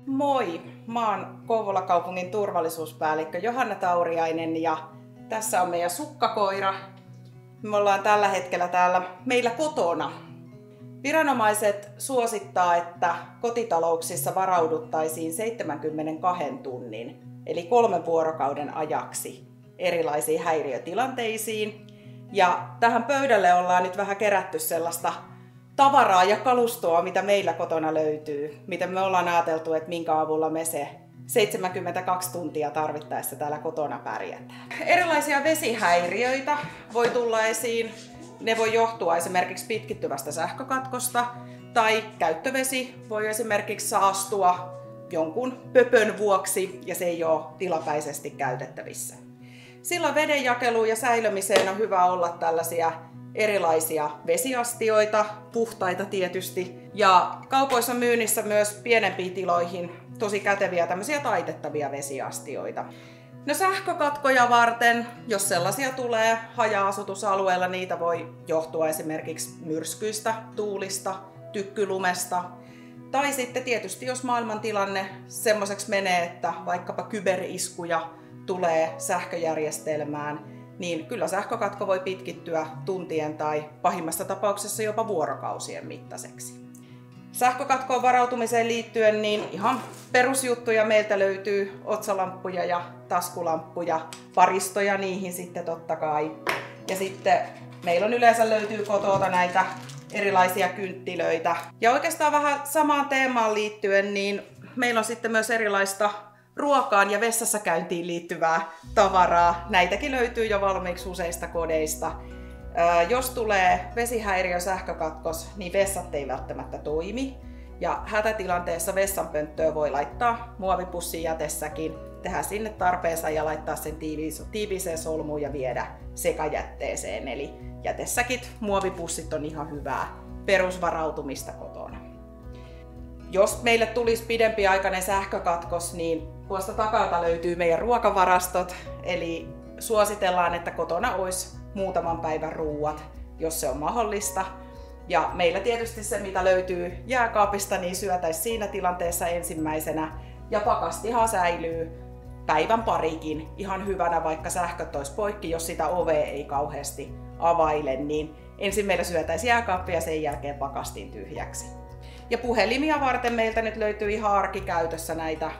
Moi! Mä oon Kouvola kaupungin turvallisuuspäällikkö Johanna Tauriainen ja tässä on meidän sukkakoira. Me ollaan tällä hetkellä täällä meillä kotona. Viranomaiset suosittaa, että kotitalouksissa varauduttaisiin 72 tunnin eli 3 vuorokauden ajaksi erilaisiin häiriötilanteisiin. Ja tähän pöydälle ollaan nyt vähän kerätty sellaista tavaraa ja kalustoa, mitä meillä kotona löytyy, mitä me ollaan ajateltu, että minkä avulla me se 72 tuntia tarvittaessa täällä kotona pärjätään. Erilaisia vesihäiriöitä voi tulla esiin. Ne voi johtua esimerkiksi pitkittyvästä sähkökatkosta tai käyttövesi voi esimerkiksi saastua jonkun pöpön vuoksi ja se ei ole tilapäisesti käytettävissä. Silloin vedenjakeluun ja säilömiseen on hyvä olla tällaisia erilaisia vesiastioita, puhtaita tietysti, ja kaupoissa myynnissä myös pienempiin tiloihin tosi käteviä tämmöisiä taitettavia vesiastioita. No sähkökatkoja varten, jos sellaisia tulee haja-asutusalueella, niitä voi johtua esimerkiksi myrskyistä, tuulista, tykkylumesta. Tai sitten tietysti jos maailmantilanne semmoiseksi menee, että vaikkapa kyberiskuja tulee sähköjärjestelmään, niin kyllä sähkökatko voi pitkittyä tuntien tai pahimmassa tapauksessa jopa vuorokausien mittaiseksi. Sähkökatkoon varautumiseen liittyen niin ihan perusjuttuja meiltä löytyy otsalamppuja ja taskulamppuja, paristoja niihin sitten totta kai. Ja sitten meillä on yleensä löytyy kotota näitä erilaisia kynttilöitä. Ja oikeastaan vähän samaan teemaan liittyen niin meillä on sitten myös erilaista ruokaan ja vessassa käyntiin liittyvää tavaraa. Näitäkin löytyy jo valmiiksi useista kodeista. Jos tulee vesihäiriö, sähkökatkos, niin vessat ei välttämättä toimi. Ja hätätilanteessa vessanpönttöön voi laittaa muovipussin jätessäkin, tehdä sinne tarpeensa ja laittaa sen tiiviiseen solmuun ja viedä sekajätteeseen. Eli jätesäkit, muovipussit on ihan hyvää perusvarautumista kotona. Jos meille tulisi pidempiaikainen sähkökatkos, niin tuosta takalta löytyy meidän ruokavarastot, eli suositellaan, että kotona olisi muutaman päivän ruuat, jos se on mahdollista. Ja meillä tietysti se, mitä löytyy jääkaapista, niin syötäisiin siinä tilanteessa ensimmäisenä. Ja pakastihan säilyy päivän parikin ihan hyvänä, vaikka sähköt olisi poikki, jos sitä ovea ei kauheasti availe, niin ensin meillä syötäisiin jääkaappi ja sen jälkeen pakastin tyhjäksi. Ja puhelimia varten meiltä nyt löytyy ihan arkikäytössä näitä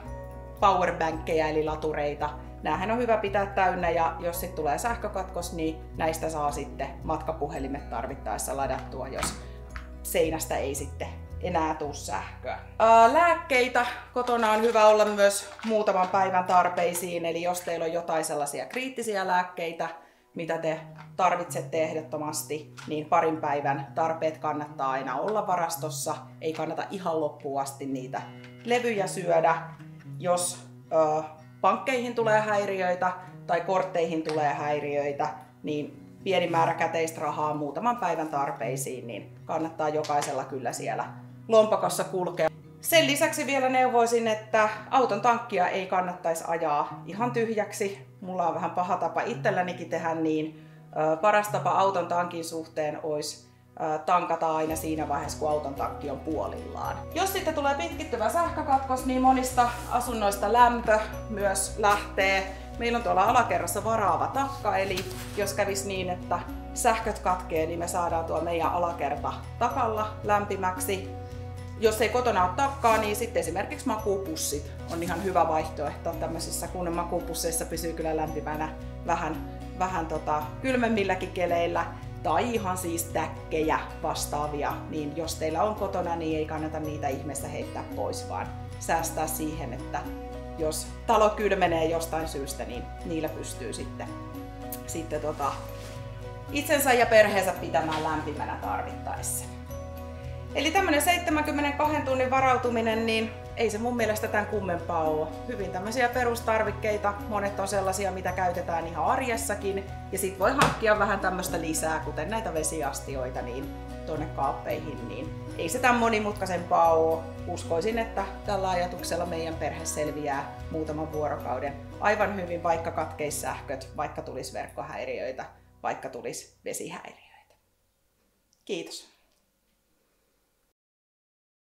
powerbankkeja eli latureita. Näähän on hyvä pitää täynnä ja jos sitten tulee sähkökatkos, niin näistä saa sitten matkapuhelimet tarvittaessa ladattua, jos seinästä ei sitten enää tule sähköä. Lääkkeitä kotona on hyvä olla myös muutaman päivän tarpeisiin, eli jos teillä on jotain sellaisia kriittisiä lääkkeitä, mitä te tarvitsette ehdottomasti, niin parin päivän tarpeet kannattaa aina olla varastossa. Ei kannata ihan loppuun asti niitä levyjä syödä. Jos pankkeihin tulee häiriöitä tai kortteihin tulee häiriöitä, niin pieni määrä käteistä rahaa muutaman päivän tarpeisiin, niin kannattaa jokaisella kyllä siellä lompakossa kulkea. Sen lisäksi vielä neuvoisin, että auton tankkia ei kannattaisi ajaa ihan tyhjäksi. Mulla on vähän paha tapa itsellänikin tehdä niin. Paras tapa auton tankin suhteen olisi tankata aina siinä vaiheessa, kun auton tankki on puolillaan. Jos sitten tulee pitkittyvä sähkökatkos, niin monista asunnoista lämpö myös lähtee. Meillä on tuolla alakerrassa varaava takka, eli jos kävisi niin, että sähköt katkee, niin me saadaan tuo meidän alakerta takalla lämpimäksi. Jos ei kotona ole takkaa, niin sitten esimerkiksi makuupussit on ihan hyvä vaihtoehto. Tämmöisissä kunnon makuupusseissa pysyy kyllä lämpimänä vähän kylmemmilläkin keleillä. Tai ihan siis täkkejä vastaavia, niin jos teillä on kotona, niin ei kannata niitä ihmeessä heittää pois, vaan säästää siihen, että jos talo kylmenee jostain syystä, niin niillä pystyy sitten itsensä ja perheensä pitämään lämpimänä tarvittaessa. Eli tämmönen 72 tunnin varautuminen, niin ei se mun mielestä tämän kummempaa ole. Hyvin tämmöisiä perustarvikkeita, monet on sellaisia, mitä käytetään ihan arjessakin. Ja sit voi hankkia vähän tämmöistä lisää, kuten näitä vesiastioita, niin tuonne kaappeihin. Niin ei se tämän monimutkaisempaa ole. Uskoisin, että tällä ajatuksella meidän perhe selviää muutaman vuorokauden aivan hyvin, vaikka katkeisi sähköt, vaikka tulisi verkkohäiriöitä, vaikka tulisi vesihäiriöitä. Kiitos.